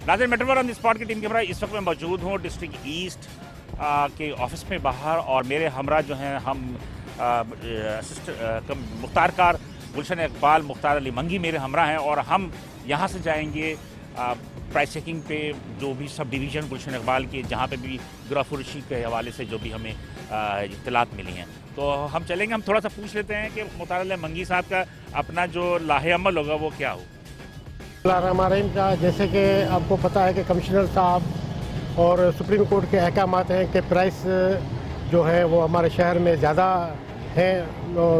नाज़रीन, metro one on the spot की team के हमारा इस वक्त मैं मौजूद हूँ डिस्ट्रिक्ट ईस्ट के ऑफिस में बाहर, और मेरे हमरा जो हैं हम मुख्तार कार, गुलशन इकबाल, मुख्तार अली मंगी मेरे हमरा हैं, और हम यहाँ से जाएंगे प्राइस चेकिंग पे जो भी सब डिवीज़न गुलशन इकबाल के, जहाँ पे भी गिराफुरशी के हवाले से जो भी हमें इत्तलात मिली हैं, तो हम चलेंगे। हम थोड़ा सा पूछ लेते हैं कि मुख्तार अली मंगी साहब का अपना जो लाहे अमल होगा वो क्या हो। हमारे का जैसे कि आपको पता है कि कमिश्नर साहब और सुप्रीम कोर्ट के अहकाम हैं कि प्राइस जो है वो हमारे शहर में ज़्यादा हैं,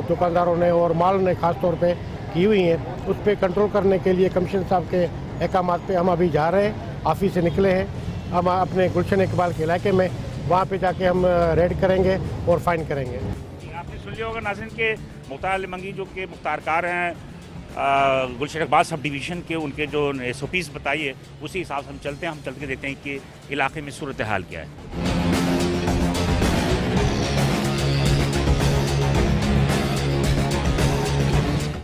दुकानदारों ने और माल ने ख़ास तौर पे की हुई हैं। उस पर कंट्रोल करने के लिए कमिश्नर साहब के अहकाम पे हम अभी जा रहे हैं, ऑफिस से निकले हैं। हम अपने गुलशन इकबाल के इलाके में वहाँ पे जाके हम रेड करेंगे और फाइन करेंगे। आपने सुन लिया होगा नाज़रीन के मुख्तार अली मंगी जो कि मुख्तार कार हैं गुलशन इकबाल सब डिवीज़न के, उनके जो SOPs बताइए उसी हिसाब से हम चलते हैं। हम चल के देखते हैं कि इलाके में सूरत हाल क्या है।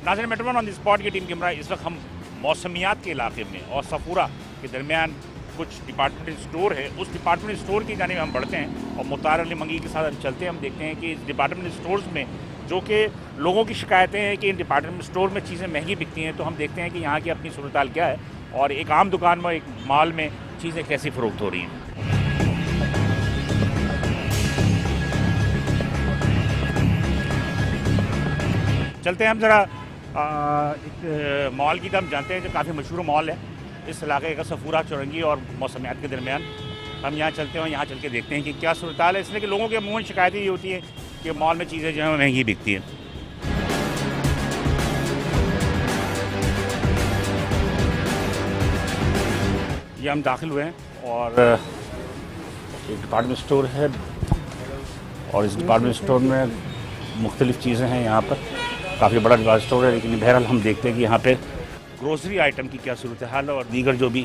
नाज़रीन, metro one on the spot की टीम के हमारा इस वक्त हम मौसमियात के इलाके में और सफूरा के दरमियान कुछ डिपार्टमेंटल स्टोर है, उस डिपार्टमेंटल स्टोर की जानिब हम बढ़ते हैं और मुख्तार अली मंगी के साथ हम चलते हैं। हम देखते हैं कि इस डिपार्टमेंटल स्टोर्स में जो कि लोगों की शिकायतें हैं कि इन डिपार्टमेंट स्टोर में चीज़ें महंगी बिकती हैं, तो हम देखते हैं कि यहाँ की अपनी सूरत हाल क्या है और एक आम दुकान में, एक मॉल में चीज़ें कैसी फ़रोख्त हो रही हैं। चलते हैं हम ज़रा एक मॉल की तरफ जानते हैं जो काफ़ी मशहूर मॉल है इस इलाके का, सफूरा चौरंगी और मौसमियात के दरमियान। हम यहाँ चलते हैं और यहाँ चल के देखते हैं कि क्या सूरत हाल है। इसलिए कि लोगों के अमूमन शिकायतें ये होती हैं कि मॉल में चीज़ें जो है महंगी बिकती हैं। ये हम दाखिल हुए हैं और एक डिपार्टमेंट स्टोर है और इस डिपार्टमेंट स्टोर में मुख्तलिफ़ चीज़ें हैं। यहाँ पर काफ़ी बड़ा डिपार्टमेंट स्टोर है, लेकिन बहरहाल हम देखते हैं कि यहाँ पे ग्रोसरी आइटम की क्या सूरत हाल है और दीगर जो भी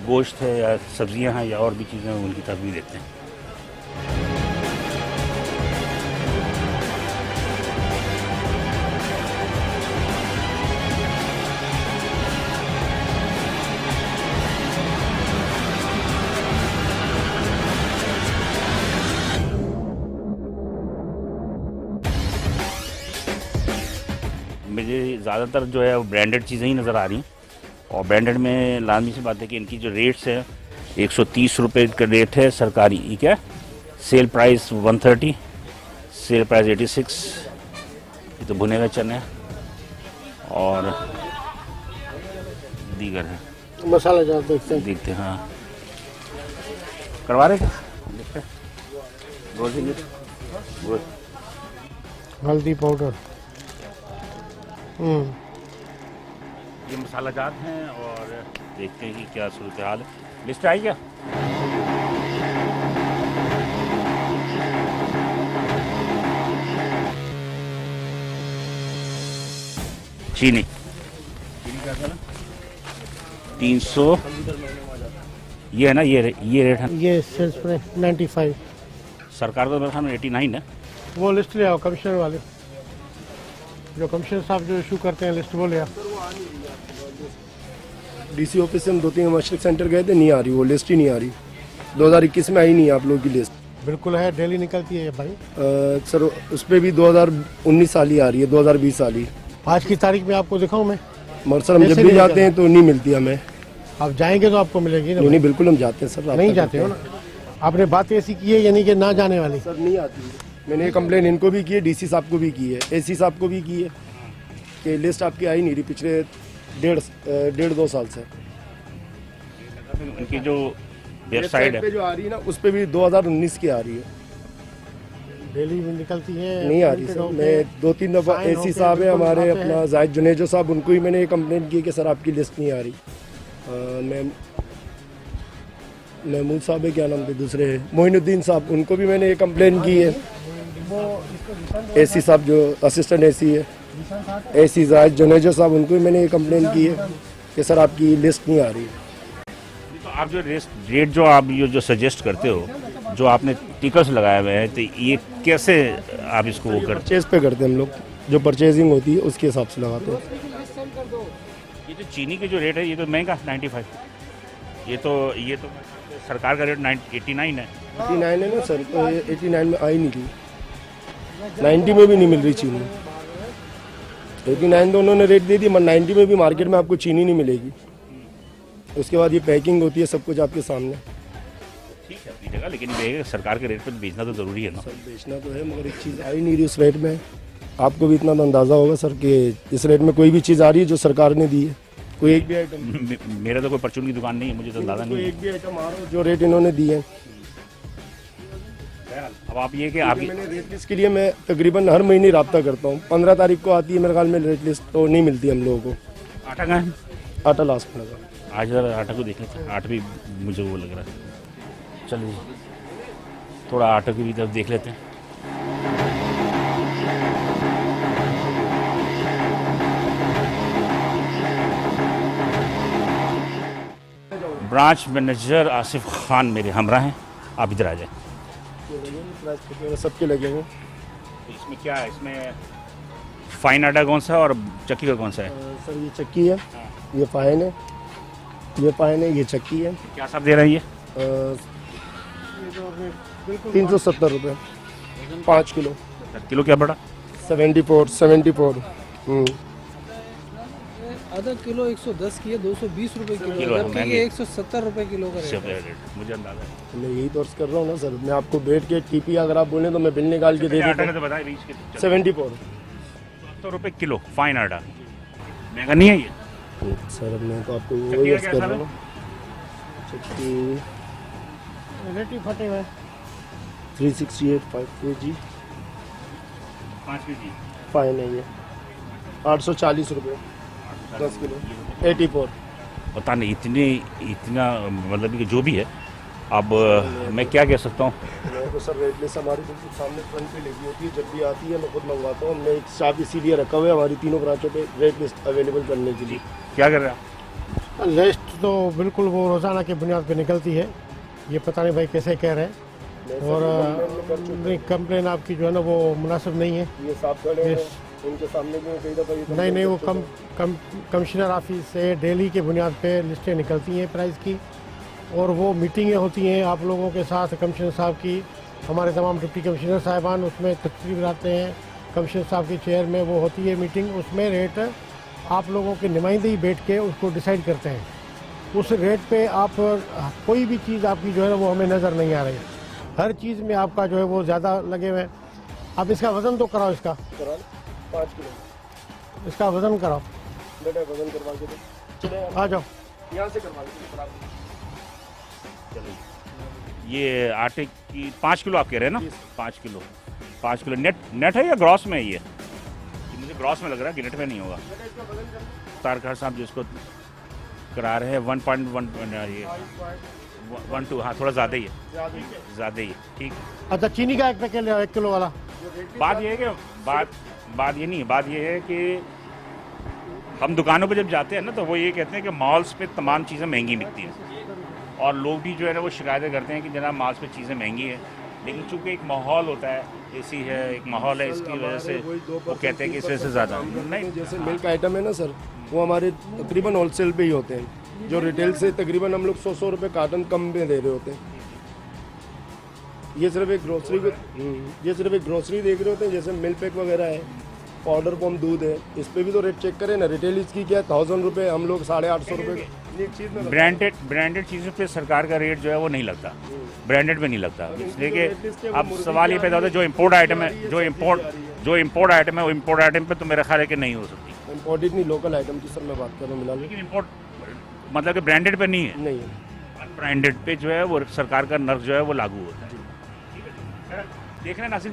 गोश्त है या सब्ज़ियाँ हैं या और भी चीज़ें हैं उनकी तरफ भी देखते हैं। मुझे ज़्यादातर जो है वो ब्रांडेड चीज़ें ही नज़र आ रही हैं और ब्रांडेड में लाजमी सी बात है कि इनकी जो रेट्स है 130 रुपये का रेट है सरकारी, ठीक है। Sale price 130, sale price 86। ये तो भुने हुए चने और दीगर है मसाला जार देखते हैं। हाँ, करवा रहे क्या? हल्दी पाउडर, ये मसाला जात हैं और देखते हैं कि क्या सूरत हाल है। लिस्ट आई क्या? चीनी क्या चला? 300 ये है ना, ये रेट है। ये सेल्स प्राइस 95। सरकार का मेरे ख्याल में 89 है। वो लिस्ट ले आओ, कमिश्नर वाले जो कमिश्नर साहब जो इशू करते हैं लिस्ट वो ले आओ। DC ऑफिस से हम 2-3 मशरक सेंटर गए थे, नहीं आ रही वो लिस्ट ही नहीं आ रही। 2021 में आई नहीं है आप लोगों की लिस्ट। बिल्कुल है, डेली निकलती है भाई। सर उस पर भी 2019 साल ही आ रही है, 2020 साल ही। आज की तारीख में आपको दिखाऊं मैं? मगर सर हम जब भी जाते हैं तो नहीं मिलती हमें। आप जाएंगे तो आपको मिलेगी ना? नहीं, बिल्कुल हम जाते हैं सर। नहीं जाते हो ना? आपने बात ऐसी की है यानी कि ना जाने वाली? सर नहीं आती। मैंने ये कंप्लेन इनको भी की है, DC साहब को भी की है, AC साहब को भी की है कि लिस्ट आपकी आई नहीं रही पिछले 1.5-2 साल से। उनकी जो वेबसाइट है पे जो आ रही है ना उस पे भी 2019 की आ रही है। डेली में निकलती है, नहीं आ रही सर। मैं 2-3 दफ़ा AC साहब है हमारे, अपना जाहिद जुनेजो साहब, उनको ही मैंने ये कंप्लेन की कि सर आपकी लिस्ट नहीं आ रही। महमूद साहब है, क्या नाम थे दूसरे, मोइनुद्दीन साहब, उनको भी मैंने ये कंप्लेन की है। AC साहब जो असिस्टेंट AC है, AC जाहिद जुनेजो साहब, उनको भी मैंने ये कंप्लेन की है कि सर आपकी लिस्ट नहीं आ रही। तो आप जो रेट जो आप ये जो सजेस्ट करते हो, जो आपने टिकट्स लगाए हुए हैं, तो ये कैसे आप इसको वो करते? परचेज पे करते हैं हम लोग, जो परचेजिंग होती है उसके हिसाब से लगाते हैं। ये जो चीनी के जो रेट है ये तो महंगा 95। ये तो सरकार का रेट 89 है। 89 है ना सर, तो ये 89 में आई नहीं थी, 90 में भी नहीं मिल रही चीनी। 89 तो उन्होंने रेट दे दी, मगर 90 में भी मार्केट में आपको चीनी नहीं मिलेगी। उसके बाद ये पैकिंग होती है, सब कुछ आपके सामने। ठीक है अपनी जगह, लेकिन ये सरकार के रेट पे बेचना तो ज़रूरी है ना। सर बेचना तो है, मगर एक चीज़ आई नहीं रही उस रेट में। आपको भी इतना तो अंदाज़ा होगा सर कि इस रेट में कोई भी चीज़ आ रही है जो सरकार ने दी है, कोई एक भी आइटम। मेरा तो कोई परचून की दुकान नहीं है, मुझे तो अंदाज़ा नहीं कोई है। एक भी आइटम आ रहा हो जो रेट इन्होंने दी है। अब आप ये कि आपकी मैंने रेट लिस्ट के लिए मैं तकरीबन हर महीने रब्ता करता हूँ। 15 तारीख को आती है मेरे ख्याल में रेट लिस्ट, तो नहीं मिलती हम लोगों को। आटा कहाँ है? आटा लास्ट में लगा। आज ज़रा आटा को देख लेते हैं, आटा भी मुझे वो लग रहा है। चलिए थोड़ा आटा की भी तरफ देख लेते हैं। ब्रांच मैनेजर आसिफ खान मेरे हमरा हैं, आप इधर आ जाए। सबके लगे हुए। इसमें क्या है? इसमें फाइन आटा कौन सा है और चक्की का कौन सा है? सर ये चक्की है, ये फाइन है, ये फाइन है, ये चक्की है। क्या सब दे रही है? 370 रुपये 5 किलो। किलो क्या बड़ा? 74। आधा किलो 110 की है, 220 रुपए किलो किलो, है, जबकि महंगी। ये 170 रुपए किलो का रेट है। रेट मुझे अंदाजा है। मैं यही तो अर्ज कर रहा हूँ ना सर, मैं आपको बैठ के टीपी अगर आप बोले तो मैं बिल निकाल के दे आटा देता का हूँ। तो बताए बीच के 74 ₹70 किलो फाइन आटा, महंगा नहीं है ये? सर अब मैं तो आपको चक्की वही का अर्ज क्या कर हिसाब रहा है? हूँ। चक्की रेट ही फटे हुए 368 5 kg 5 केजी फाइन है ये। 840 रुपये 10 किलो 84। पता नहीं इतना मतलब कि जो भी है। अब मैं क्या कह सकता हूँ? मैं तो सर रेट लिस्ट हमारी बिल्कुल सामने फ्रंट पे लगी होती है, जब भी आती है मैं खुद मंगवाता हूँ। हमने एक स्टाफ इसीलिए रखा हुआ है हमारी तीनों ब्रांचों पे रेट लिस्ट अवेलेबल करने के लिए। क्या कर रहे हैं आप? लिस्ट तो बिल्कुल वो रोज़ाना की बुनियाद पे निकलती है, ये पता नहीं भाई कैसे कह रहे हैं। और नहीं, कंप्लेन आपकी जो है ना वो मुनासिब नहीं है। ये साफ खड़े हैं, उनके सामने भी कई दफ़ा ये नहीं नहीं, वो कमिश्नर ऑफिस से डेली के बुनियाद पे लिस्टें निकलती हैं प्राइस की, और वो मीटिंगें होती हैं आप लोगों के साथ, कमिश्नर साहब की, हमारे तमाम डिप्टी कमिश्नर साहिबान उसमें तशरीफ लाते हैं। कमिश्नर साहब की चेयर में वो होती है मीटिंग, उसमें रेट आप लोगों के नुमाइंदे ही बैठ के उसको डिसाइड करते हैं। उस रेट पे आप कोई भी चीज़ आपकी जो है वो हमें नज़र नहीं आ रही, हर चीज़ में आपका जो है वो ज़्यादा लगे हुए हैं। आप इसका वज़न तो कराओ, इसका 5 किलो इसका वज़न कराओ, बेटा वजन करवा के दो। चले आ जाओ। यहाँ से करवा के ये आटे की 5 किलो आप कह रहे हैं ना? 5 किलो नेट है या ग्रॉस में है ये? मुझे ग्रॉस में लग रहा है कि नेट में नहीं होगा। तारकार साहब जिसको करा रहे हैं 1.12, हाँ थोड़ा ज़्यादा ही है, ज़्यादा ही है। ठीक। अच्छा चीनी का एक पैकेट ले आओ, 1 किलो वाला। बात ये है कि बात ये नहीं है, बात ये है कि हम दुकानों पे जब जाते हैं ना तो वो ये कहते हैं कि मॉल्स पे तमाम चीज़ें महंगी मिलती हैं, और लोग भी जो है ना वो शिकायतें करते हैं कि जनाब मॉल्स पे चीज़ें महंगी हैं। लेकिन चूंकि एक माहौल होता है, एसी है, एक माहौल है, इसकी वजह से वो कहते हैं कि इस वजह से ज़्यादा नहीं। जैसे मिल्क आइटम है ना सर, वो हमारे तकरीबन होलसेल पे ही होते हैं, जो रिटेल से तकरीबन हम लोग 100 रुपये कार्टन कम में दे रहे होते हैं। ये सिर्फ एक ग्रोसरी देख रहे होते हैं, जैसे मिल्क पैक वगैरह है, पाउडर फॉर्म दूध है, इस पे भी तो रेट चेक करें ना। रिटेल इसकी क्या है 1000 रुपये, हम लोग 850 रुपये। ब्रांडेड चीज़ों पे सरकार का रेट जो है वो नहीं लगता, ब्रांडेड पे नहीं लगता। इसलिए कि अब सवाल ये पैदा होता है जो इम्पोर्ट आइटम है, जो इम्पोर्ट आइटम है वो इम्पोर्ट आइटम पे तो मेरा ख्याल है कि नहीं हो सकती। इम्पोर्टेड नहीं, लोकल आइटम की सर मैं बात कर रहा हूँ मिला लेकिन इम्पोर्ट मतलब कि ब्रांडेड पे नहीं है, नहीं है। ब्रांडेड पे जो है वो सरकार का नर्क जो है वो लागू होता है। देख रहे हैं नासिर,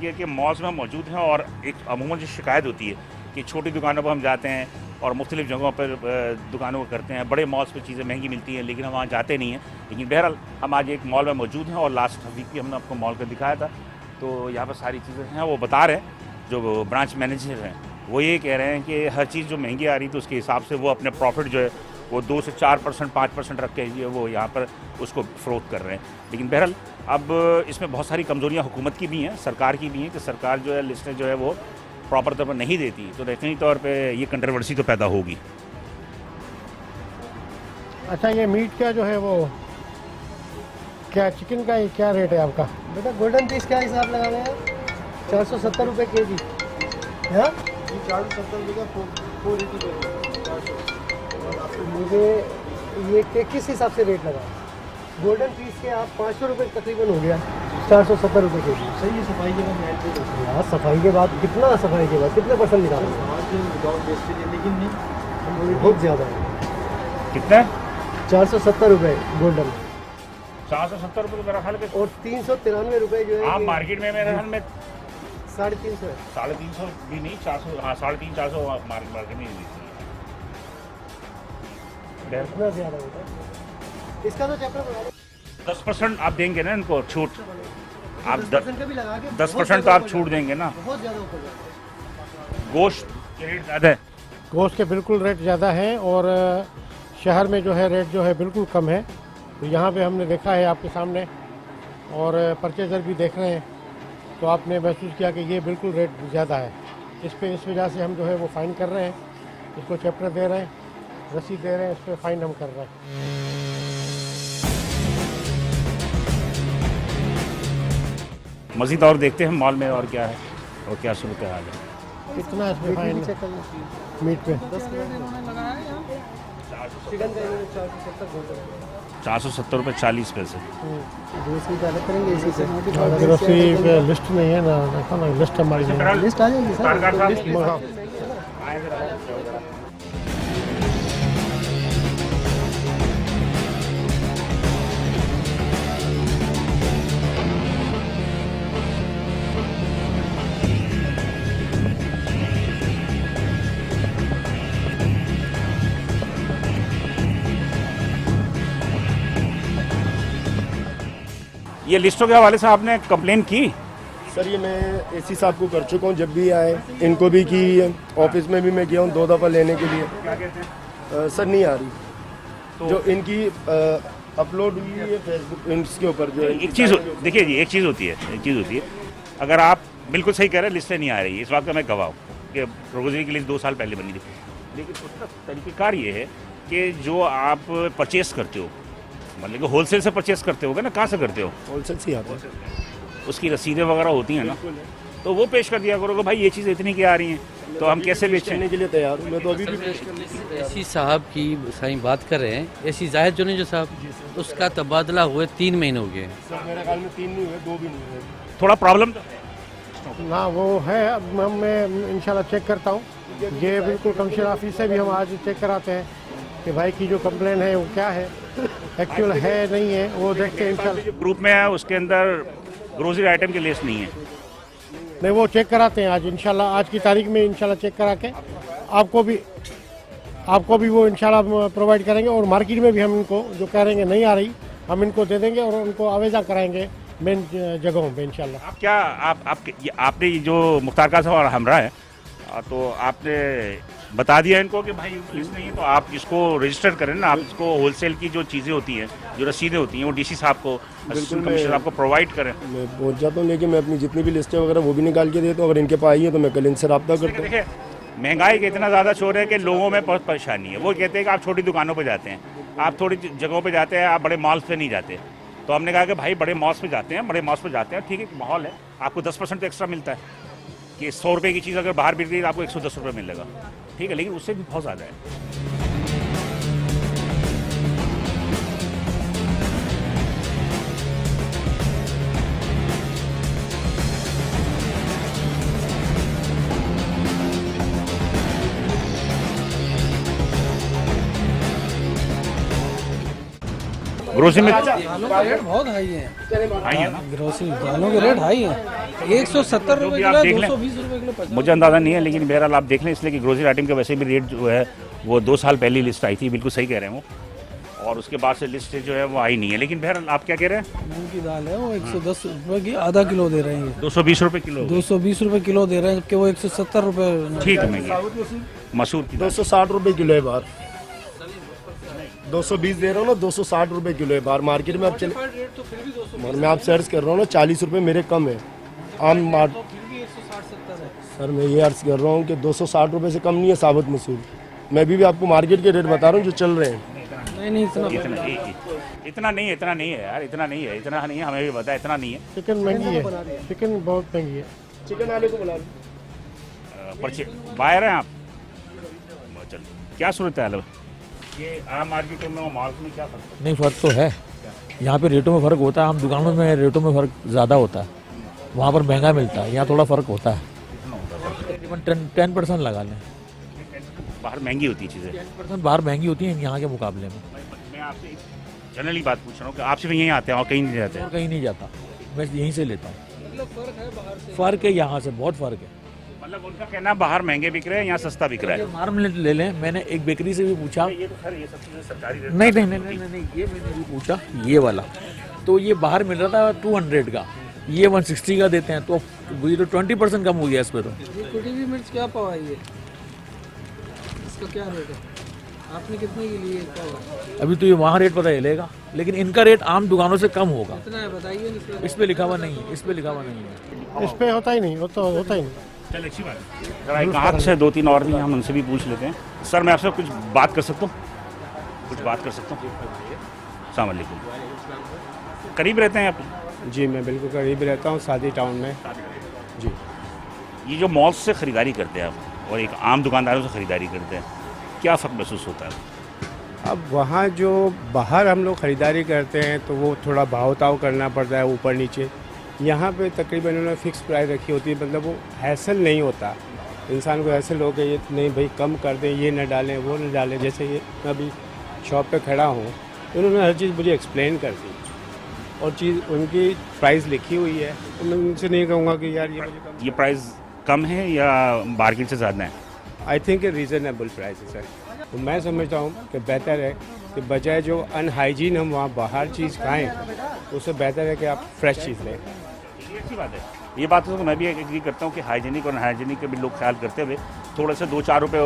ये कि मॉल्स में मौजूद हैं, और एक अमूमन जो शिकायत होती है कि छोटी दुकानों पर हम जाते हैं और मुख्तलिफ जगहों पर दुकानों को करते हैं, बड़े मॉल्स पर चीज़ें महंगी मिलती हैं लेकिन हम वहाँ जाते नहीं हैं। लेकिन बहरहाल हम आज एक मॉल में मौजूद हैं, और लास्ट वीक भी हमने आपको मॉल का दिखाया था, तो यहाँ पर सारी चीज़ें हैं। वो बता रहे हैं जो ब्रांच मैनेजर हैं, वो ये कह रहे हैं कि हर चीज़ जो महंगी आ रही तो उसके हिसाब से वो अपने प्रॉफिट जो है वो 2 से 4%, 5% रख के वो यहाँ पर उसको फ़रोख्त कर रहे हैं। लेकिन बहरहाल अब इसमें बहुत सारी कमज़ोरियाँ हुकूमत की भी हैं, सरकार की भी हैं, कि सरकार जो है लिस्टें जो है वो प्रॉपर तौर पर नहीं देती, तो यकीनी तौर पे ये कंट्रोवर्सी तो पैदा होगी। अच्छा ये मीट का जो है वो क्या चिकन का क्या रेट है आपका? बेटा गोल्डन पीस क्या हिसाब लगा रहे हैं? 470 रुपये के जी। हाँ 470 रुपये का 480 मुझे ये किस हिसाब से रेट लगा? गोल्डन पीस के आप 500 रुपये तकरीबन हो गया, 470 रुपये के जी। सही है। सफाई के बाद हाँ सफाई के बाद कितना, सफाई के बाद कितने % निकाला? लेकिन नहीं बहुत ज़्यादा है। कितना? 470 रुपये गोल्डन 470 रुपये मेरा ख्याल है। और 393 रुपये जो है आप मार्केट में मेरे ख्याल में 350 है। 350 भी नहीं, 400, हाँ 350 400 मार्केट में ही इतना ज़्यादा होता है। इसका तो चैप्टर बना 10% आप देंगे ना इनको छूट, आप 10% का भी लगा के 10% तो आप छूट देंगे ना। बहुत ज़्यादा ऊपर जाता है। गोश्त के रेट ज़्यादा है। गोश्त के बिल्कुल रेट ज़्यादा हैं और शहर में जो है रेट जो है बिल्कुल कम है। तो यहाँ पे हमने देखा है आपके सामने और परचेज़र भी देख रहे हैं, तो आपने महसूस किया कि ये बिल्कुल रेट ज़्यादा है। इस वजह से हम जो है वो फ़ाइन कर रहे हैं, इसको चैप्टर दे रहे हैं, रसीद दे रहे हैं, इस पर फ़ाइन हम कर रहे हैं। मज़ीद और देखते हैं मॉल में और क्या है और क्या सूरत हाल है। कितना है इसमें फ़ाइन मीट पे? 470 रुपये 40 पैसे। ग्रोसरी पे लिस्ट नहीं है ना, देखो ना लिस्ट हमारी नहीं है। लिस्ट आ जाएगी सर। हाँ। ये लिस्टों के हवाले से आपने कंप्लेन की? सर ये मैं एसी साहब को कर चुका हूँ, जब भी आए इनको भी की, ऑफिस में भी मैं गया हूँ 2 दफ़ा लेने के लिए। क्या कहते हैं? सर नहीं आ रही जो इनकी अपलोड हुई है फेसबुक इसके ऊपर जो एक चीज़ देखिए जी, एक चीज़ होती है, अगर आप बिल्कुल सही कह रहे हैं, लिस्टें नहीं आ रही है, इस बात का मैं गवाह हूँ कि रोज़री की लिस्ट 2 साल पहले बनी थी। लेकिन उसका तरीक़ेकार ये है कि जो आप परचेस करते हो, मतलब कि होलसेल से परचेस करते होगे ना, कहाँ से करते हो? होलसेल से आता है। उसकी रसीदें वगैरह होती हैं ना, तो वो पेश कर दिया करो कि भाई ये चीज़ इतनी की आ रही हैं, तो हम कैसे बेचें? के लिए तैयार हूँ मैं, तो अभी भी पेश करने के लिए एसी साहब की साईं बात कर रहे हैं, एसी जाहिद जो साहब, उसका तबादला हुए 3 महीने हो गए। सर मेरे ख्याल में 3 नहीं हुए, 2 भी नहीं हुए। थोड़ा प्रॉब्लम ना वो है, अब मैं इंशाल्लाह चेक करता हूँ। ये बिल्कुल कमिश्नर ऑफिस से भी हम आज चेक कराते हैं कि भाई की जो कंप्लेन है वो क्या है, एक्चुअल है नहीं है, वो देखते हैं इंशाल्लाह। जो ग्रुप में है उसके अंदर ग्रोसरी आइटम की लिस्ट नहीं है। नहीं वो चेक कराते हैं आज इंशाल्लाह, आज की तारीख में इंशाल्लाह चेक करा के आपको भी वो इंशाल्लाह प्रोवाइड करेंगे। और मार्केट में भी हम इनको जो कह रहे हैं नहीं आ रही, हम इनको दे देंगे और उनको आवेजा कराएंगे मेन जगहों पे इंशाल्लाह। आप क्या आपने ये जो मुख्तार कासिम और हमरा है, तो आपने बता दिया इनको कि भाई लिस्ट नहीं है, तो आप इसको रजिस्टर करें ना, आप इसको होलसेल की जो चीज़ें होती हैं, जो रसीदें होती हैं, वो डीसी साहब को, असिस्टेंट कमिश्नर साहब को प्रोवाइड करें। मैं पहुँच जाता हूँ, लेकिन मैं अपनी जितनी भी लिस्टें वगैरह वो भी निकाल के देता हूँ। अगर इनके पास आई है तो मैं कल इनसे रब्ता करता हूँ। देखिए महंगाई का इतना ज़्यादा शोर है कि लोगों में बहुत परेशानी है। वो कहते हैं कि आप छोटी दुकानों पर जाते हैं, आप थोड़ी जगहों पर जाते हैं, आप बड़े मॉल्स पे नहीं जाते। तो हमने कहा कि भाई बड़े मॉल्स पे जाते हैं, ठीक है माहौल है, आपको 10% तो एक्स्ट्रा मिलता है कि 100 रुपये की चीज़ अगर बाहर बिक रही है आपको 110 रुपये मिलेगा, ठीक है, लेकिन उससे भी बहुत ज़्यादा है। ग्रोसरी में दालों के रेट बहुत हाई है। आई है ना, ग्रोसरी दालों के रेट हाई है, 170 रुपये भी आप किलो, देख लें। 220 रुपये किलो, 50। मुझे अंदाज़ा नहीं है, लेकिन बहरहाल आप देख लें, इसलिए कि ग्रोसरी आइटम का वैसे भी रेट जो है वो 2 साल पहले लिस्ट आई थी, बिल्कुल सही कह रहे हैं वो, और उसके बाद से लिस्ट जो है वो आई नहीं है। लेकिन बहरहाल आप क्या कह रहे हैं? मूंग की दाल है वो 110 रुपये की आधा किलो दे रहे हैं, 220 रुपये किलो, 220 रुपये किलो दे रहे हैं, जबकि वो 170 रुपये। ठीक है महंगी। मसूर की दाल 260 रुपये किलो है बाहर, 220 दे रहा हूँ ना, 260 रुपये किलो है बाहर मार्केट में। अब चले और मैं आप सर्च कर रहा हूँ ना, 40 रुपये मेरे कम है आम मार्ट। सर मैं ये अर्ज कर रहा हूँ कि 260 रुपये से कम नहीं है साबुत मसूर। मैं भी आपको मार्केट के रेट बता रहा हूँ जो चल रहे हैं। नहीं इतना इतना नहीं है यार, इतना नहीं है, हमें भी पता है इतना नहीं है। चिकन महंगी है, चिकन बहुत महंगी है। चिकन वाले को बुला लो। पर्चे बाहर हैं आप? चल, क्या सूरत है? ये आम मार्केटों में और मॉल्स में क्या फर्क है? नहीं, फ़र्क तो है। यहाँ पे रेटों में फ़र्क होता है, आम दुकानों में रेटों में फ़र्क ज़्यादा होता है, वहाँ पर महंगा मिलता है, यहाँ थोड़ा फ़र्क होता है। तकरीबन 10% लगा लें। बाहर महंगी होती है चीज़ें? 10% बाहर महंगी होती हैं यहाँ के मुकाबले में। मैं आपसे जनरली बात पूछ रहा हूँ कि आप सिर्फ यहीं आते हैं और कहीं नहीं जाते और हैं? कहीं नहीं जाता, मैं यहीं से लेता हूँ। फ़र्क है, यहाँ से बहुत फ़र्क है। मतलब उनका कहना बाहर महंगे बिक रहे हैं, यहाँ सस्ता बिक रहा है। मार्म ले लें, मैंने एक बेकरी से भी पूछा। ये तो खैर ये सब चीज़ें सरकारी रेट। नहीं, ये मैंने भी पूछा, ये वाला तो ये बाहर मिल रहा था 200 का, ये 160 का देते हैं, तो ये तो 20% कम हो गया इस पे। तो ये कुटी हुई मिर्च क्या पाव है ये? इसका क्या रेट है? आपने कितने की ली है? अभी तो ये वहाँ रेट पता चलेगा, लेकिन इनका रेट आम दुकानों से कम होगा। कितना है बताइए? इस पे लिखा हुआ नहीं है, इस पे लिखा हुआ नहीं है। इस पे होता ही नहीं, वो तो होता ही नहीं। चल अच्छी बात है। जरा एक हाथ से 2-3 और भी हम उनसे भी पूछ लेते हैं। सर मैं आपसे कुछ बात कर सकता हूँ? अस्सलाम वालेकुम। करीब रहते हैं आप? जी मैं बिल्कुल करीब रहता हूँ, सादी टाउन में। जी ये जो मॉल्स से ख़रीदारी करते हैं आप और एक आम दुकानदारों से ख़रीदारी करते हैं, क्या फ़र्क महसूस होता है? अब वहाँ जो बाहर हम लोग ख़रीदारी करते हैं तो वो थोड़ा भाव ताव करना पड़ता है ऊपर नीचे। यहाँ पे तकरीबन उन्होंने फ़िक्स प्राइस रखी होती है, मतलब वो हैसल नहीं होता इंसान को। हैसल हो के ये नहीं भाई कम कर दें, ये न डालें वो न डालें। जैसे ये मैं अभी शॉप पे खड़ा हूँ, उन्होंने हर चीज़ मुझे एक्सप्लेन कर दी और चीज़ उनकी प्राइस लिखी हुई है, तो मैं उनसे नहीं कहूँगा कि यार ये मुझे कम। ये प्राइस कम है या मार्केट से ज़्यादा है? आई थिंक रीज़नेबल प्राइस है सर। तो मैं समझता हूँ कि बेहतर है कि बजाय जो अनहाइजीन हम वहाँ बाहर चीज़ खाएँ, उससे बेहतर है कि आप फ्रेश चीज़ लें। ये अच्छी बात है। ये बात तो मैं भी एग्री करता हूँ कि हाइजीनिक और अनहाइजीनिक के भी लोग ख्याल करते हुए थोड़े से 2-4 रुपये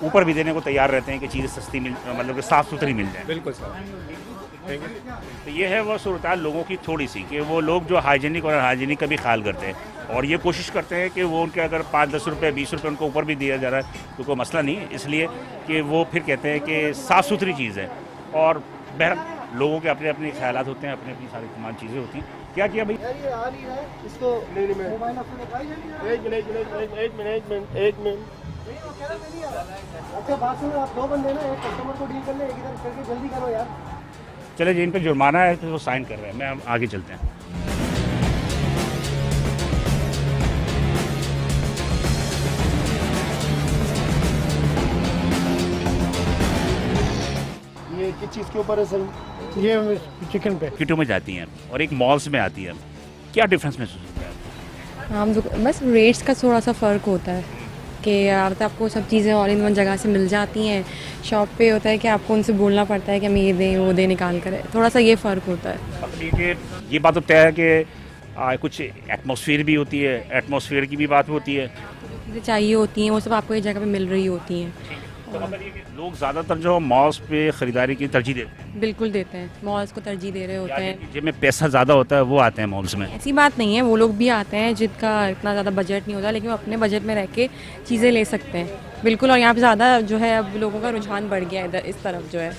ऊपर भी देने को तैयार रहते हैं कि चीज़ें सस्ती मतलब कि साफ़ सुथरी मिल जाए। बिल्कुल सर। तो ये है वो सूरत लोगों की थोड़ी सी कि वो लोग जो हाइजीनिक और अनहाइजीनिक का भी ख्याल करते हैं और ये कोशिश करते हैं कि वो उनके अगर 5-10 रुपये 20 रुपये उनको ऊपर भी दिया जा रहा है तो कोई मसला नहीं है, इसलिए कि वो फिर कहते हैं कि साफ़ सुथरी चीज़ है। और बहर लोगों के अपने अपने ख्यालात होते हैं, अपनी अपनी सारी तमाम चीज़ें होती हैं। क्या किया भाई? इसको एक मिनट अच्छा बात सुनो, आप 2 बंदे ना, एक कस्टमर को डील कर ले, एक इधर करके जल्दी करो यार। चले जिन पर जुर्माना है तो वो साइन कर रहे हैं, मैं आगे चलते हैं। ये किस चीज़ के ऊपर है सर? ये चिकन पे किटों में जाती हैं और एक मॉल्स में आती है, क्या डिफरेंस महसूस होता है? हम बस रेट्स का थोड़ा सा फ़र्क होता है कि आपको सब चीज़ें ऑल इन वन जगह से मिल जाती हैं। शॉप पे होता है कि आपको उनसे बोलना पड़ता है कि हमें ये दें वो दें निकाल कर, थोड़ा सा ये फ़र्क होता है। अब ये बात तो तय है कि कुछ एटमॉस्फेयर भी होती है, एटमॉस्फेयर की भी बात होती है। चीज़ें चाहिए होती हैं वो सब आपको एक जगह पे मिल रही होती हैं। तो अगर ये लोग ज़्यादातर जो मॉल्स पे ख़रीदारी की तरजीह देते हैं, बिल्कुल देते हैं, मॉल्स को तरजीह दे रहे होते हैं। जिनमें पैसा ज़्यादा होता है वो आते हैं मॉल्स में। ऐसी बात नहीं है, वो लोग भी आते हैं जिनका इतना ज़्यादा बजट नहीं होता, लेकिन वो अपने बजट में रह के चीज़ें ले सकते हैं बिल्कुल। और यहाँ पे ज़्यादा जो है अब लोगों का रुझान बढ़ गया है इधर इस तरफ जो है।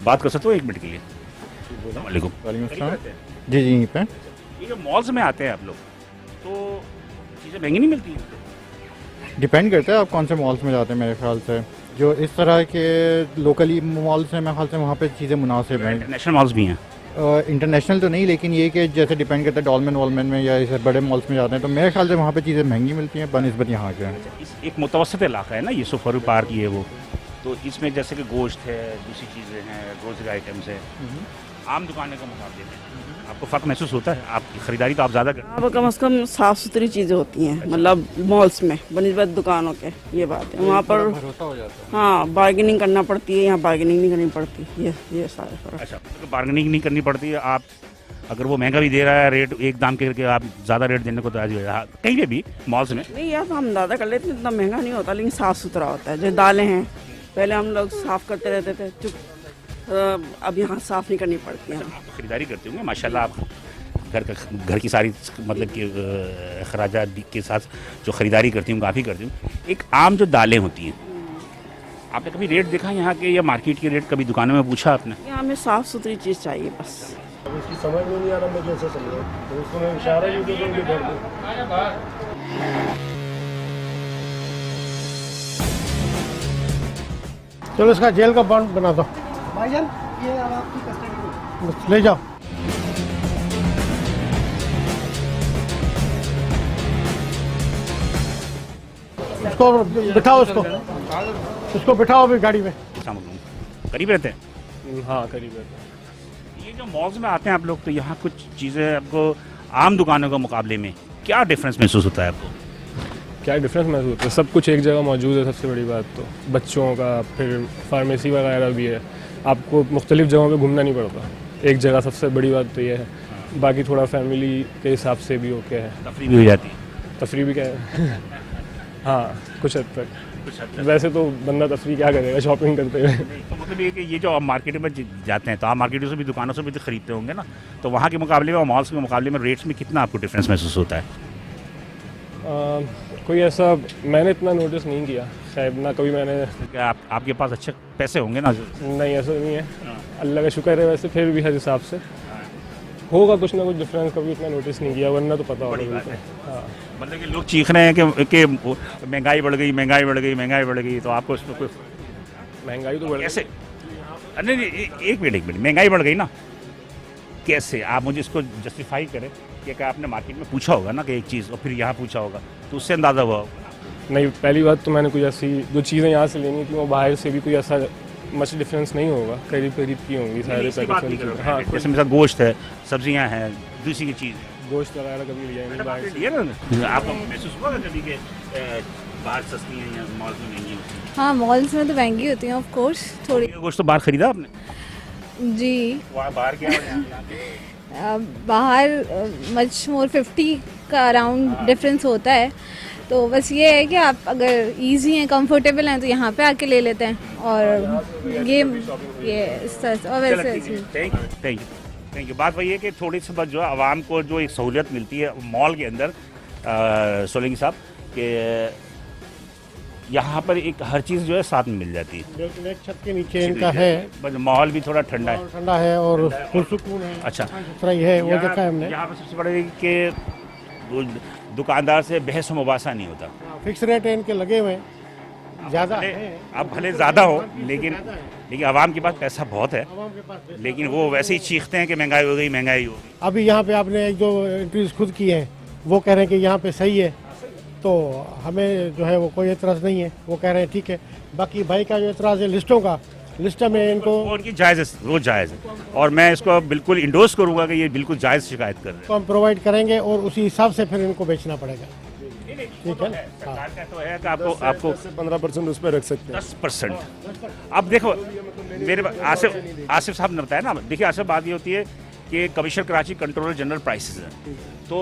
बात कर सकते हो 1 मिनट के लिए? वालेकुम। जी यहीं पे। ये जो मॉल्स में आते हैं आप लोग, तो चीज़ें महंगी नहीं मिलती हैं? डिपेंड करता है आप कौन से मॉल्स में जाते हैं। मेरे ख्याल से जो इस तरह के लोकली मॉल्स हैं, मेरे ख्याल से वहाँ पे चीज़ें मुनासिब हैं। इंटरनेशनल मॉल्स भी हैं? इंटरनेशनल तो नहीं, लेकिन ये कि जैसे डिपेंड करता है डॉलमेन वॉलमेन में या इस बड़े मॉल्स में जाते हैं तो मेरे ख्याल से वहाँ पे चीज़ें महंगी मिलती हैं बनस्बत यहाँ के। एक मुतवसत इलाका है ना ये, सफारी पार्क ये वो, तो इसमें जैसे कि गोश्त है, दूसरी चीज़ें हैं, ग्रोसरी आइटम्स है, आम दुकानों के मुकाबले में आपको फ़र्क महसूस होता है? आपकी ख़रीदारी तो आप ज़्यादा करते हैं। अब कम से कम साफ़ सुथरी चीज़ें होती हैं, मतलब मॉल्स में बनिस्बत दुकानों के, ये बात है। वहाँ पर भरोसा हो जाता है। हाँ बार्गेनिंग करना पड़ती है, यहाँ बार्गेनिंग नहीं करनी पड़ती, ये सारे फ़र्क। अच्छा, तो बार्गेनिंग नहीं करनी पड़ती है। आप अगर वो महंगा भी दे रहा है रेट एक दाम के करके, आप ज़्यादा रेट देने को तो राजी हो जाए कहीं पे भी मॉल्स में? नहीं यार, तो हम ज़्यादा कर लेते हैं, इतना महंगा नहीं होता, लेकिन साफ़ सुथरा होता है। जो दालें हैं पहले हम लोग साफ़ करते रहते थे, अब यहाँ साफ़ नहीं करनी पड़ती है। आप खरीदारी करते होंगे माशाल्लाह, आप घर की सारी मतलब कि खराजात के साथ जो ख़रीदारी करती हूँ काफ़ी करती हूँ। एक आम जो दालें होती हैं, आपने कभी रेट देखा यहाँ के या मार्केट के रेट कभी दुकानों में पूछा आपने? यहाँ हमें साफ़ सुथरी चीज़ चाहिए बस। अब इसकी समझ में नहीं आ रहा मैं कैसे समझूँ, तो उसको मैं इशारा ही दे दूँगी घर में। चलो इसका जेल का बॉन्ड बना दो, भाईजान ये अब आपकी कस्टडी में। ले जाओ। उसको बिठाओ, उसको बिठाओ अभी गाड़ी में। करीब रहते हैं? हाँ करीब रहते हैं। ये जो मॉल्स में आते हैं आप लोग, तो यहाँ कुछ चीज़ें आपको आम दुकानों के मुकाबले में क्या डिफरेंस महसूस होता है आपको? क्या डिफरेंस महसूस होता है? सब कुछ एक जगह मौजूद है, सबसे बड़ी बात तो बच्चों का, फिर फार्मेसी वगैरह भी है, आपको मुख्तलिफ जगहों पे घूमना नहीं पड़ता, एक जगह। सबसे बड़ी बात तो ये है। बाकी थोड़ा फैमिली के हिसाब से भी ओके है, तफरी भी हो जाती है? तफरी भी क्या है हाँ कुछ हद तक। वैसे तो बंदा तफरी क्या करेगा शॉपिंग करते हुए। तो मतलब ये कि ये जो आप मार्केट में जाते हैं तो आप मार्केटों से भी, दुकानों से भी तो खरीदते होंगे ना, तो वहाँ के मुकाबले में और मॉल्स के मुकाबले में रेट्स में कितना आपको डिफरेंस महसूस होता है? कोई ऐसा मैंने इतना नोटिस नहीं किया शायद, ना कभी मैंने। क्या आपके पास अच्छे पैसे होंगे ना? नहीं ऐसा नहीं है, अल्लाह का शुक्र है। वैसे फिर भी हर हिसाब से होगा कुछ ना कुछ डिफरेंस, कभी इतना नोटिस नहीं किया, वरना तो पता होगा। हाँ मतलब कि लोग चीख रहे हैं कि महंगाई बढ़ गई, महंगाई बढ़ गई, महंगाई बढ़ गई, तो आपको इसमें कोई महंगाई तो बढ़ कैसे? नहीं एक मिनट महंगाई बढ़ गई ना, कैसे? आप मुझे इसको जस्टिफाई करें कि क्या आपने मार्केट में पूछा होगा ना कि एक चीज़, और फिर यहाँ पूछा होगा तो उससे अंदाज़ा हुआ होगा। नहीं, पहली बात तो मैंने कोई ऐसी जो चीज़ें यहाँ से लेनी थी वो बाहर से भी कोई ऐसा मच डिफरेंस नहीं होगा, करीब करीब की होंगी सारे पैकेट। हाँ जैसे मेरा गोश्त है, सब्जियाँ हैं, दूसरी की चीज़, गोश्त वगैरह कभी लिया नहीं बाहर से। ये ना आपको महसूस हुआ कभी के बाहर सस्ती है या मॉल में महंगी होती है? हाँ, मॉल्स में तो महंगी होती हैं ऑफ कोर्स थोड़ी। गोश्त तो बाहर खरीदा आपने? जी, वहाँ बाहर क्या बाहर मच मोर 50 का अराउंड डिफरेंस होता है। तो बस ये है कि आप अगर इजी हैं, कंफर्टेबल हैं, तो यहाँ पे आके ले लेते हैं। और ये और वैसे थैंक यू। बात वही है कि थोड़ी सी बात जो है आवाम को जो एक सहूलियत मिलती है मॉल के अंदर, सोलंकी साहब, कि यहाँ पर एक हर चीज़ जो है साथ में मिल जाती है। बिल्कुल एक छत के नीचे इनका है, माहौल भी थोड़ा ठंडा है, ठंडा है और पुरसुकून है। अच्छा सही है, वो देखा है हमने। यहाँ पर सबसे बड़ा कि दुकानदार से बहस मुबासा नहीं होता, फिक्स रेट है इनके लगे हुए हैं, ज़्यादा है। अब भले ज़्यादा हो, लेकिन आवाम के पास पैसा बहुत है, लेकिन वो वैसे ही चीखते हैं कि महंगाई हो गई, महंगाई हो गई। अभी यहाँ पे आपने एक जो इंक्रीज खुद की है, वो कह रहे हैं कि यहाँ पे सही है, तो हमें जो है वो कोई एतराज़ नहीं है, वो कह रहे हैं ठीक है। बाकी भाई का जो एतराज़ है लिस्टों का, लिस्ट में इनको उनकी जायज़ है, वो जायज़ है, और मैं इसको बिल्कुल इंडोर्स करूँगा कि ये बिल्कुल जायज़ शिकायत कर रहे हैं। तो हम प्रोवाइड करेंगे और उसी हिसाब से फिर इनको बेचना पड़ेगा। ठीक है, सरकार का तो है कि आपको 15% उस पर रख सकते हैं। 10%। अब देखो मेरे आसिफ साहब ने बताया ना, देखिए आसिफ बात ये होती है कि commissioner Karachi controller general prices है, तो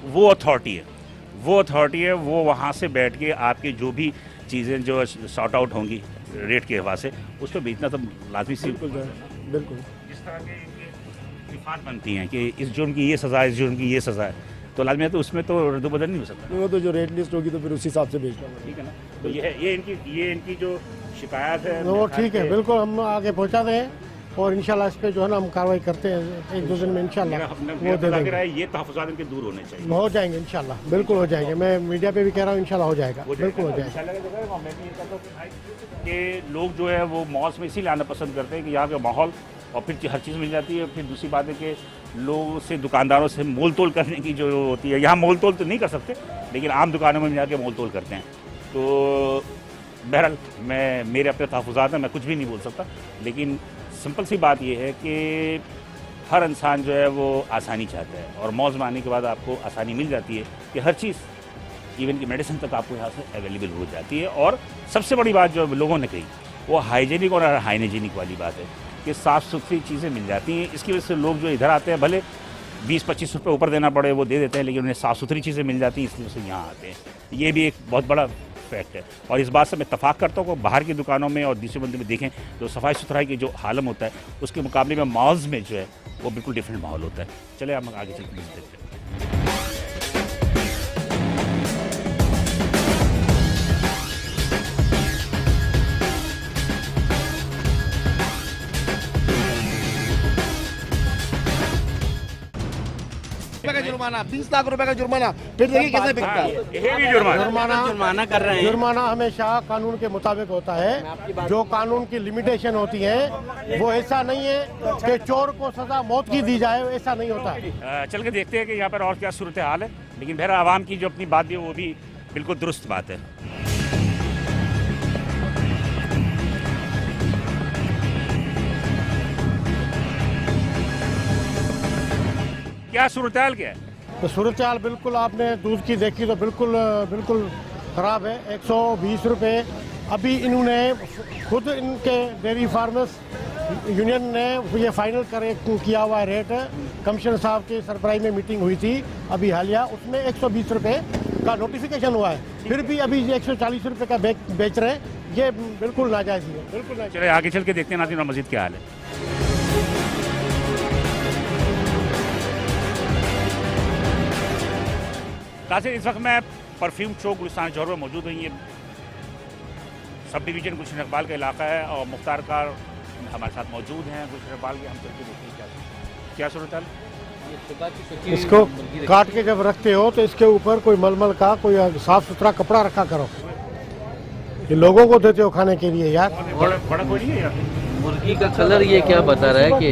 वो अथॉरिटी है, वो वहाँ से बैठ के आपकी जो भी चीज़ें जो सॉर्ट आउट होंगी रेट के हवा से, उस पर बेचना तो लाजमी सी। बिल्कुल जिस तरह के इफ़ाक़ बनती हैं कि इस जुर्म की ये सज़ा है, इस जुर्म की ये सज़ा है, तो लाजमी है, तो उसमें तो रद्द बदल नहीं हो सकता। वो तो जो रेट लिस्ट होगी तो फिर उस हिसाब से बेचना पड़ेगा। ठीक है ना, तो ये इनकी जो शिकायत है वो ठीक है, बिल्कुल हम आगे पहुँचा दें और इंशाल्लाह इस पे जो है ना हम कार्रवाई करते हैं, 1-2 दिन में इंशाल्लाह वो दे देंगे। ये तहफ़्फ़ुज़ात इनके दूर होने चाहिए। हो जाएंगे इंशाल्लाह, बिल्कुल हो जाएंगे। मैं मीडिया पे भी कह रहा हूँ इंशाल्लाह हो जाएगा, बिल्कुल हो जाएगा। मैं भी ये कहता हूँ कि लोग जो है वो मॉल्स में इसीलिए आना पसंद करते हैं कि यहाँ का माहौल और फिर हर चीज़ मिल जाती है। फिर दूसरी बात है कि लोगों से, दुकानदारों से मोल तोल करने की जो होती है, यहाँ मोल तोल तो नहीं कर सकते, लेकिन आम दुकानों में जाके मोल तोल करते हैं। तो बहरहाल मेरे अपने तहफ़्फ़ुज़ात हैं, मैं कुछ भी नहीं बोल सकता, लेकिन सिंपल सी बात यह है कि हर इंसान जो है वो आसानी चाहता है, और मॉल्स में आने के बाद आपको आसानी मिल जाती है कि हर चीज़, इवन की मेडिसिन तक आपको यहाँ से अवेलेबल हो जाती है। और सबसे बड़ी बात जो लोगों ने कही वो हाइजीनिक और हाइजीनिक वाली बात है कि साफ़ सुथरी चीज़ें मिल जाती हैं। इसकी वजह से लोग जो इधर आते हैं, भले 20-25 रुपये ऊपर देना पड़े वो दे देते हैं, लेकिन उन्हें साफ़ सुथरी चीज़ें मिल जाती हैं, इसलिए से यहाँ आते हैं। ये भी एक बहुत बड़ा फैक्ट है, और इस बात से मैं इत्तफ़ाक़ करता हूँ कि बाहर की दुकानों में और दूसरे बंदे में देखें तो सफाई सुथराई की जो हालत होता है, उसके मुकाबले में मॉल्स में जो है वो बिल्कुल डिफरेंट माहौल होता है। चले हम आगे चल के देखते हैं। का जुर्माना, 20 लाख रुपए का जुर्माना, फिर देखिए कैसे बिकता है। ये भी जुर्माना कर रहे हैं। जुर्माना हमेशा कानून के मुताबिक होता है। जो कानून की लिमिटेशन होती है वो ऐसा नहीं है कि चोर को सजा मौत की दी जाए, ऐसा नहीं होता है। चल के देखते हैं कि यहाँ पर और क्या सूरत हाल है। लेकिन बहर आवाम की जो अपनी बात है वो भी बिल्कुल दुरुस्त बात है। क्या सूरत हाल क्या है? तो सूरत हाल बिल्कुल आपने दूध की देखी तो बिल्कुल बिल्कुल ख़राब है। 120 रुपये अभी इन्होंने खुद इनके डेयरी फार्मर्स यूनियन ने ये फाइनल किया हुआ है रेट। कमिश्नर साहब की सरबराही में मीटिंग हुई थी अभी हालिया, उसमें 120 रुपये का नोटिफिकेशन हुआ है, फिर भी अभी ये 140 रुपये का बेच रहे हैं। ये बिल्कुल नाजायज़ है, बिल्कुल नाजायज़। चले आगे चल के देखते हैं नाज़रीन और मज़ीद क्या हाल है। ताज़े इस वक्त मैं परफ्यूम चौक गुलिस्तान जौहर में मौजूद हूँ। ये सब डिवीज़न गुलशन इकबाल का इलाका है और मुख्तार कार हमारे साथ मौजूद हैं। गुलशन इकबाल के हम चलते देखते हैं क्या सूरत हाल। इसको काट के जब रखते हो तो इसके ऊपर कोई मलमल का कोई साफ सुथरा कपड़ा रखा करो। ये लोगों को देते हो खाने के लिए यार। बड़ा कोई नहीं है यार। मुर्गी का कलर ये क्या बता रहा है कि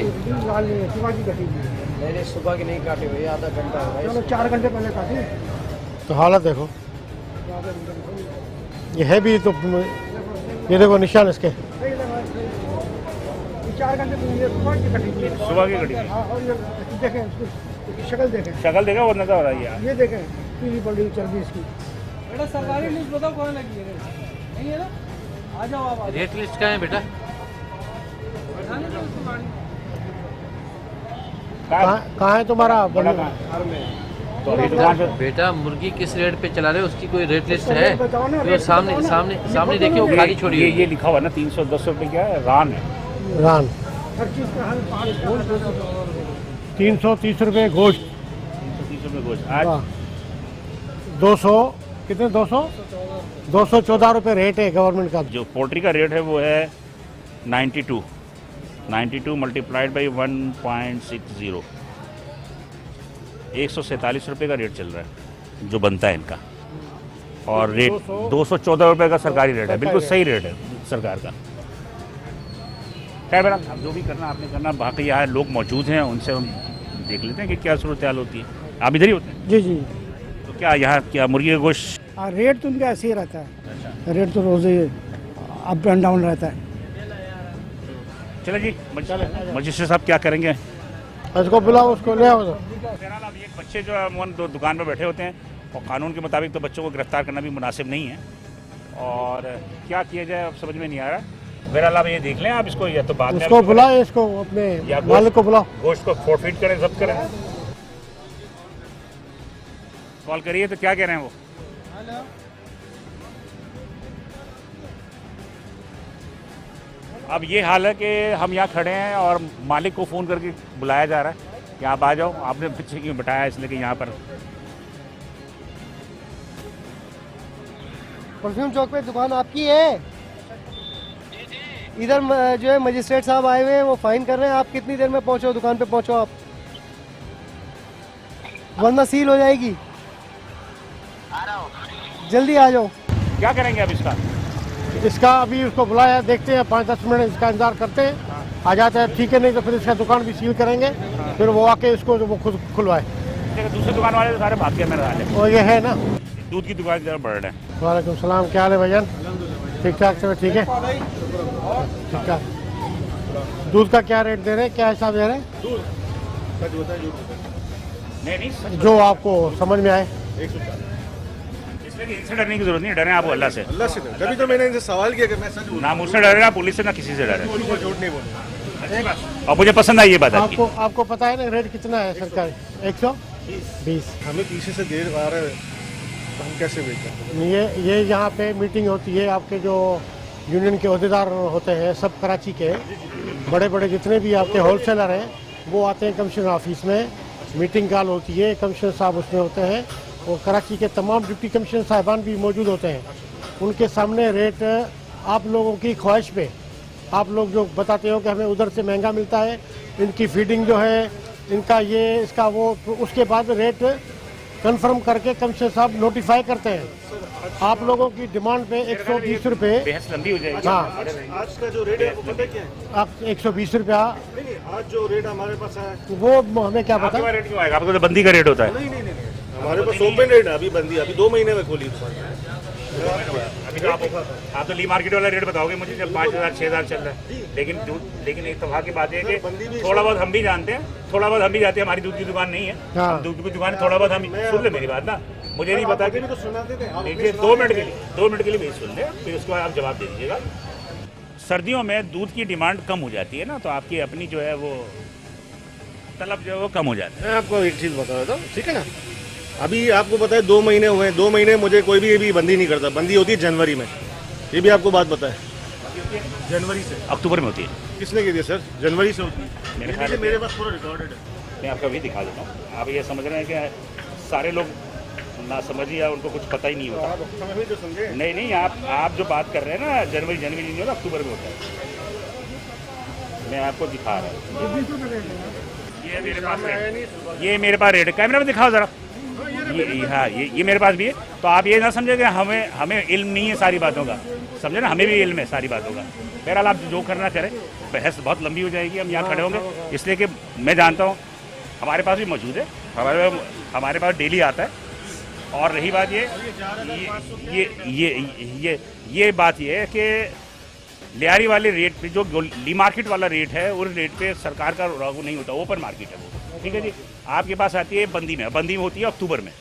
मैंने सुबह की नहीं काटी हुई, आधा घंटा हो गया, 4 घंटे पहले काटी। तो हालत देखो, ये है भी तो ये देखो निशान इसके। 4 घंटे सुबह की कटी देखें, इसकी शक्ल देखें, शक्ल देखा वो नजर आ रही है। ये देखें पीली पड़ी चर्बी इसकी। बेटा सरकारी लिस्ट बताओ कौन लगी है? नहीं है ना? आ जाओ आप। रेट लिस्ट का है बेटा? कहाँ है तुम्हारा तो अभी दुकान पे बेटा मुर्गी किस रेट पे चला रहे हो उसकी कोई रेट लिस्ट है? जो सामने सामने सामने देखिए वो खाली छोड़ी ये लिखा हुआ ना 310 रुपये क्या है, रान है। रान 330 रुपये गोश्त, 330 रुपये गोश्त। आज 200 कितने 214 रुपये रेट है गवर्नमेंट का। जो पोल्ट्री का रेट है वो है 92 मल्टीप्लाइड बाई 1.60, 147 रुपये का रेट चल रहा है जो बनता है इनका। और रेट 214 रुपये का सरकारी रेट है, बिल्कुल सही रेट है सरकार का। खैर आप जो भी करना आपने करना, बाकी यहाँ लोग मौजूद हैं, उनसे हम देख लेते हैं कि क्या सूरत हाल होती है। आप इधर ही होते हैं? जी जी। तो क्या यहाँ क्या मुर्गी का गोश्त? रेट तो उनका ऐसे ही रहता है। रेट तो रोज ही अप एंड डाउन रहता है। चले जी मजिस्ट्रेट साहब क्या करेंगे? इसको बुलाओ, उसको ले आओ। बहरहाल अब ये बच्चे जो अमूमन दुकान पर बैठे होते हैं और कानून के मुताबिक तो बच्चों को गिरफ्तार करना भी मुनासिब नहीं है, और क्या किया जाए अब समझ में नहीं आ रहा। बहरहाल आप ये देख लें आप इसको, या तो बाद में उसको बुलाओ, इसको अपने मालिक को बुलाओ, गोश्त को फोरफीट करें, जब्त करें। कॉल करिए तो क्या कह रहे हैं वो? अब ये हाल है कि हम यहाँ खड़े हैं और मालिक को फ़ोन करके बुलाया जा रहा है कि आप आ जाओ। आपने बच्चे क्यों बिठाया? इसलिए कि यहाँ पर परफ्यूम चौक पे दुकान आपकी है। इधर जो है मजिस्ट्रेट साहब आए हुए हैं, वो फाइन कर रहे हैं। आप कितनी देर में पहुंचो, दुकान पे पहुंचो आप, वरना सील हो जाएगी। जल्दी आ जाओ। क्या करेंगे अब इसका अभी उसको बुलाया, देखते हैं 5-10 मिनट इसका इंतजार करते हैं, आ जाता है ठीक है, नहीं तो फिर इसका दुकान भी सील करेंगे, फिर वो आके इसको वो खुद खुलवाए। दूसरे दुकान वाले तो सारे भाग के मेरे हाल है। और ये है ना दूध की दुकान की तरफ बढ़ रहे हैं। वालेकुम सलाम, क्या हाल है भाईजान? ठीक ठाक से ठीक है, ठीक ठाक। दूध का क्या रेट दे रहे हैं, क्या हिसाब दे रहे हैं? नहीं जो आपको समझ में आए। इनसे डरने की जरूरत नहीं, डरे आप अल्लाह से। तभी तो मैंने इनसे सवाल किया कि मैं सच ना मुझसे डरे, ना पुलिस से, ना किसी से डरे। झूठ नहीं बोलूंगा। और मुझे पसंद आई ये बात आपकी। आपको पता है ना रेट कितना है सरकारी? 120। हमें पीछे से देर आ रहे हैं तो हम कैसे बेचें? ये यहाँ पे मीटिंग होती है, आपके जो यूनियन के अहदेदार होते हैं सब कराची के, बड़े बड़े जितने भी आपके होलसेलर हैं वो आते हैं कमिश्नर ऑफिस में, मीटिंग कॉल होती है, कमिश्नर साहब उसमें होते हैं और कराची के तमाम डिप्टी कमिश्नर साहिबान भी मौजूद होते हैं। उनके सामने रेट आप लोगों की ख्वाहिश पे, आप लोग जो बताते हो कि हमें उधर से महंगा मिलता है, इनकी फीडिंग जो है, इनका ये इसका वो, तो उसके बाद रेट कंफर्म करके कमिश्नर साहब नोटिफाई करते हैं। आप लोगों की डिमांड पे 120 रुपये, लंबी हो जाएगी। हाँ, आज का जो रेट है वो पता क्या है? आप 120 रुपया, नहीं, आज जो रेट हमारे पास है वो हमें क्या पता। रेट क्यों आएगा? आपको तो बंदी का रेट होता है। नहीं, हमारे पास ओपन रेट है, अभी बंदी, अभी 2 महीने में खोली दुकान। अभी तो आप तो ली मार्केट वाला रेट बताओगे मुझे, जब 5,000 6,000 चल रहा है। लेकिन एक तबाह की बात है कि थोड़ा बहुत हम भी जानते हैं, थोड़ा बहुत हम भी जाते हैं। हमारी दूध की दुकान नहीं है, हाँ। दूध की दुकान थोड़ा बहुत हम सुन ले मेरी बात ना, मुझे नहीं पता कि तो सुनाते थे। देखिए 2 मिनट के लिए भी सुन ले, फिर उसके बाद आप जवाब दे दीजिएगा। सर्दियों में दूध की डिमांड कम हो जाती है ना, तो आपकी अपनी जो है वो तलब जो है वो कम हो जाती है। मैं आपको एक चीज़ बता देता हूँ, ठीक है ना। अभी आपको पता है 2 महीने हुए हैं, 2 महीने मुझे कोई भी अभी बंदी नहीं करता। बंदी होती है जनवरी में, ये भी आपको बात पता है। जनवरी से अक्टूबर में होती है। किसने कह दिया सर? जनवरी से होती है। मेरे पास पूरा रिकॉर्डेड है। मैं आपका भी दिखा देता हूँ। आप ये समझ रहे हैं कि सारे लोग ना समझिए, उनको कुछ पता ही नहीं होता। तो समझे नहीं, आप जो बात कर रहे हैं ना, जनवरी नहीं होता, अक्टूबर में होता है। मैं आपको दिखा रहा हूँ, ये मेरे पास रेट है। कैमरा में दिखाओ जरा। ये मेरे पास भी है। तो आप ये ना समझे कि हमें इल्म नहीं है सारी बातों का, समझे ना, हमें भी इल्म है सारी बातों का। बहरहाल आप जो करना करें, बहस बहुत लंबी हो जाएगी, हम यहाँ खड़े होंगे, इसलिए कि मैं जानता हूँ हमारे पास भी मौजूद है, हमारे पास डेली आता है। और रही बात ये बात ये है कि लियारी वाले रेट पे, जो ली मार्केट वाला रेट है, उस रेट पे सरकार का लागू नहीं होता, ओपन मार्केट है वो, ठीक है जी। आपके पास आती है बंदी में होती है अक्टूबर में।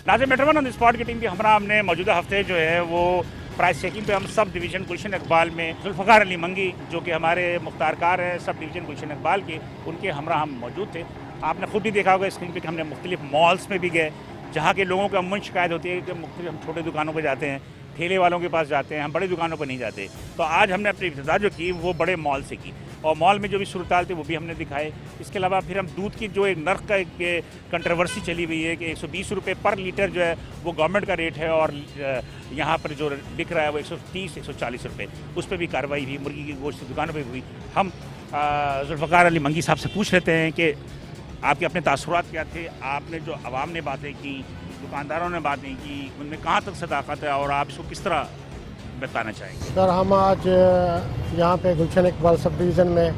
नाज़िर मेट्रोवन ऑन द स्पॉट की टीम की हमरा हमने मौजूदा हफ्ते जो है वो प्राइस चेकिंग पे हम सब डिवीज़न गुलशन इकबाल में जुल्फ़कार अली मंगी, जो कि हमारे मुख्तारकार हैं सब डिवीज़न गुलशन इकबाल के, उनके हमरा हम मौजूद थे। आपने खुद भी देखा होगा स्क्रीन पे कि हमने मुख्तलिफ मॉल्स में भी गए, जहाँ के लोगों को अमूमन शिकायत होती है कि मुख्तलिफ हम छोटे दुकानों पर जाते हैं, ठेले वालों के पास जाते हैं, हम बड़ी दुकानों पर नहीं जाते। तो आज हमने अपनी इब्तिदा जो की वो बड़े मॉल से की, और मॉल में जो भी सूरत थे वो भी हमने दिखाए। इसके अलावा फिर हम दूध की जो एक नर्क का एक कंट्रोवर्सी चली हुई है कि 120 रुपये पर लीटर जो है वो गवर्नमेंट का रेट है, और यहाँ पर जो बिक रहा है वो 130-140 रुपये, उस पर भी कार्रवाई हुई। मुर्गी की गोश्त की दुकानों पर हुई। हम जुल्फ़कार अली मंगी साहब से पूछ लेते हैं कि आपके अपने तासुरात क्या थे, आपने जो आवाम ने बातें की, दुकानदारों ने बातें की, उनमें कहाँ तक सदाकत है, और आप इसको किस तरह बताना चाहेंगे? सर, हम आज यहाँ पे गुलशन इकबाल सब डिवीज़न में,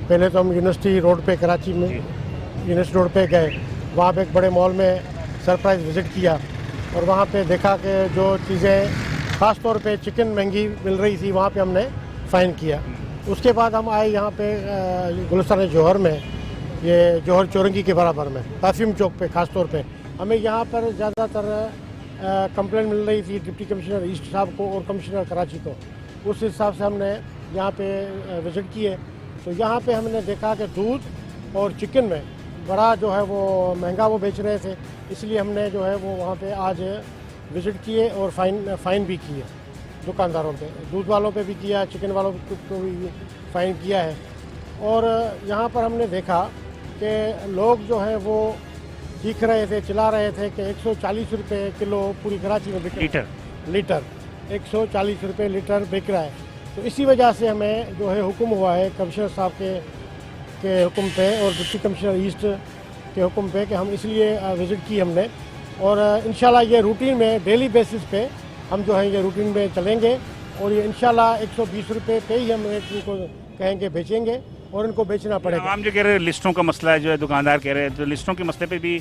पहले तो हम यूनिवर्सिटी रोड पे कराची में यूनिवर्सिटी रोड पे गए, वहाँ पे एक बड़े मॉल में सरप्राइज विज़िट किया, और वहाँ पे देखा कि जो चीज़ें ख़ास तौर पे चिकन महंगी मिल रही थी, वहाँ पे हमने फ़ाइन किया। उसके बाद हम आए यहाँ पे गुलशन जौहर में, ये जौहर चौरंगी के बराबर में परफ्यूम चौक पे ख़ास तौर पे हमें यहाँ पर ज़्यादातर कंप्लेन मिल रही थी डिप्टी कमिश्नर ईस्ट साहब को और कमिश्नर कराची को। उस हिसाब से हमने यहाँ पे विज़िट किए, तो यहाँ पे हमने देखा कि दूध और चिकन में बड़ा जो है वो महंगा वो बेच रहे थे, इसलिए हमने जो है वो वहाँ पे आज विज़िट किए और फ़ाइन भी किए दुकानदारों पे, दूध वालों पे भी किया, चिकन वालों को भी फ़ाइन किया है। और यहाँ पर हमने देखा कि लोग जो है वो दिख रहे थे, चिल्ला रहे थे कि 140 रुपये किलो पूरी कराची में बिक रहा है, लीटर 140 रुपये लीटर बिक रहा है। तो इसी वजह से हमें जो है हुक्म हुआ है कमिश्नर साहब के हुक्म पे और डिप्टी कमिश्नर ईस्ट के हुक्म पे कि हम इसलिए विज़िट की हमने, और इंशाल्लाह ये रूटीन में डेली बेसिस पे हम जो है ये रूटीन में चलेंगे, और ये इंशाल्लाह 120 रुपये पे ही हम इनको कहेंगे बेचेंगे, और इनको बेचना पड़ेगा। आम जो कह रहे हैं लिस्टों का मसला है, जो है दुकानदार कह रहे हैं, तो लिस्टों के मसले पे भी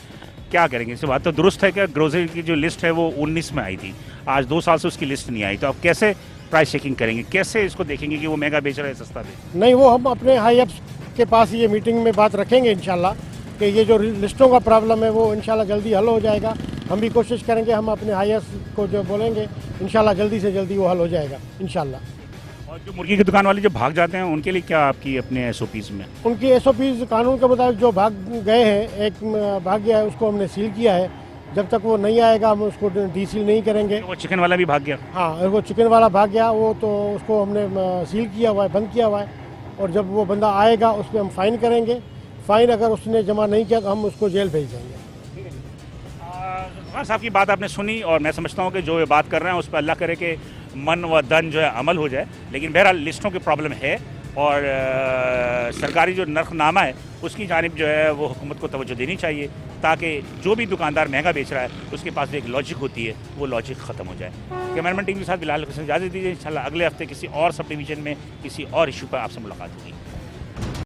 क्या करेंगे? इस बात तो दुरुस्त है कि ग्रोसरी की जो लिस्ट है वो 19 में आई थी, आज 2 साल से उसकी लिस्ट नहीं आई, तो आप कैसे प्राइस चेकिंग करेंगे, कैसे इसको देखेंगे कि वो महंगा बेच रहा है सस्ता बेच? नहीं, वो हम अपने हाई अप्स के पास ये मीटिंग में बात रखेंगे इंशाल्लाह कि ये जो लिस्टों का प्रॉब्लम है वो इंशाल्लाह जल्दी हल हो जाएगा। हम भी कोशिश करेंगे, हम अपने हाई अप्स को जो बोलेंगे इंशाल्लाह जल्दी से जल्दी वो हल हो जाएगा इंशाल्लाह। और जो मुर्गी की दुकान वाले जो भाग जाते हैं उनके लिए क्या आपकी अपने एसओपीज में? उनकी एसओपीज कानून के मुताबिक जो भाग गए हैं, एक भाग गया है उसको हमने सील किया है। जब तक वो नहीं आएगा हम उसको डीसील नहीं करेंगे। वो चिकन वाला भी भाग गया? हाँ, वो चिकन वाला भाग गया, वो तो उसको हमने सील किया हुआ है, बंद किया हुआ है। और जब वो बंदा आएगा उस पर हम फ़ाइन करेंगे। फ़ाइन अगर उसने जमा नहीं किया तो हम उसको जेल भेज देंगे। खान साहब की बात आपने सुनी और मैं समझता हूँ कि जो ये बात कर रहे हैं उस पर अल्लाह करे कि मन व धन जो है अमल हो जाए। लेकिन बहरहाल लिस्टों की प्रॉब्लम है और सरकारी जो नरखनामा है उसकी जानिब जो है वो हुकूमत को तवज्जो देनी चाहिए, ताकि जो भी दुकानदार महंगा बेच रहा है उसके पास एक लॉजिक होती है, वो लॉजिक ख़त्म हो जाए। कैमरामैन टीम के साथ बिलाल हुसैन इजाज़त दीजिए। इंशाल्लाह अगले हफ्ते किसी और सब डिवीज़न में किसी और इशू पर आपसे मुलाकात होगी।